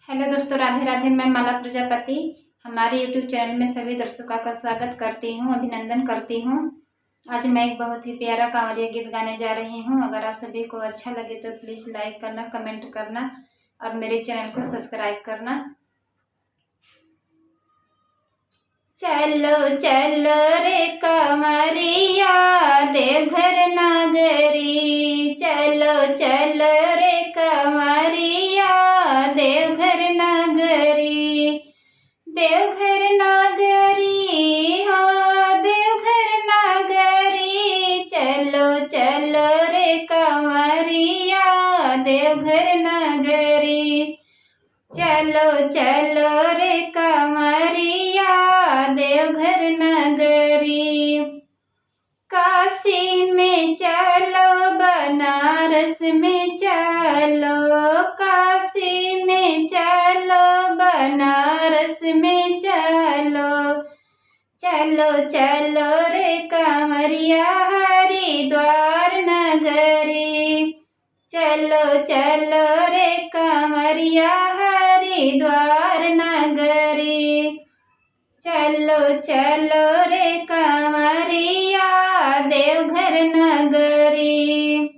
Hello दोस्तों, राधे राधे। मैं माला प्रजापति हमारे यूट्यूब चैनल में सभी दर्शकों का स्वागत करती हूँ, अभिनंदन करती हूँ। आज मैं एक बहुत ही प्यारा कांवरिया गीत गाने जा रही हूँ। अगर आप सभी को अच्छा लगे तो प्लीज़ लाइक करना, कमेंट करना और मेरे चैनल को सब्सक्राइब करना। चलो चलो रे कांवरिया देवघर नगरी, चलो चलो रे कांवरिया देवघर नगरी। देवघर नगरी हो देवघर नगरी, चलो चलो रे कांवरिया देवघर नगरी। चलो चलो रे कांवरिया देवघर नगरी। काशी में चलो बनारस में चलो, काशी में चलो बनारस में चलो। चलो चलो रे कांवरिया हरिद्वार नगरी, चलो चलो रे कांवरिया हरिद्वार नगरी। चलो चलो रे कांवरिया देवघर नगरी।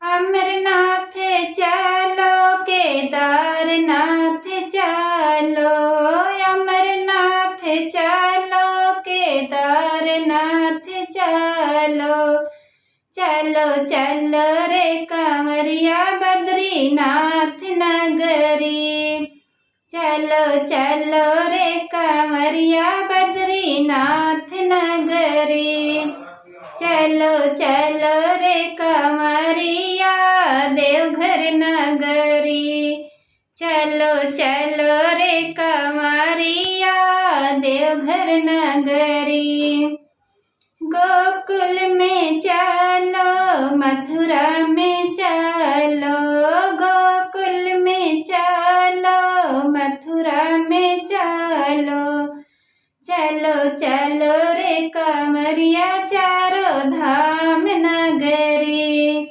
अमरनाथ चलो केदारनाथ चलो, अमरनाथ चलो केदारनाथ चलो। चलो चलो रे कांवरिया बद्रीनाथ नगरी, चलो चलो रे कांवरिया बद्रीनाथ नगरी। चलो चलो रे कांवरिया देवघर नगरी, चलो चलो रे कांवरिया देवघर नगरी। गोकुल में चलो मथुरा में चलो, गोकुल में चलो मथुरा में चलो। चलो चलो रे कांवरिया चारों धाम नगरी,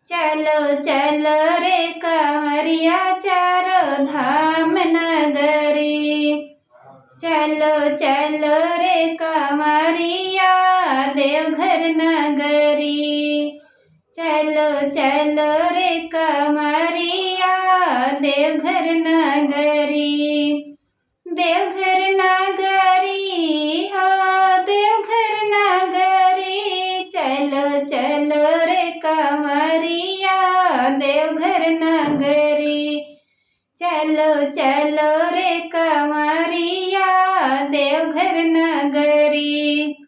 चलो चलो रे कांवरिया चारों धाम नगरी। चलो चलो रे कांवरिया देवघर नगरी, चलो चलो रे कांवरिया देवघर नगरी। देवघर नगरी हो देवघर नगरी, चलो चलो रे कांवरिया देवघर नगरी। चलो चलो रे कांवरिया देवघर नगरी।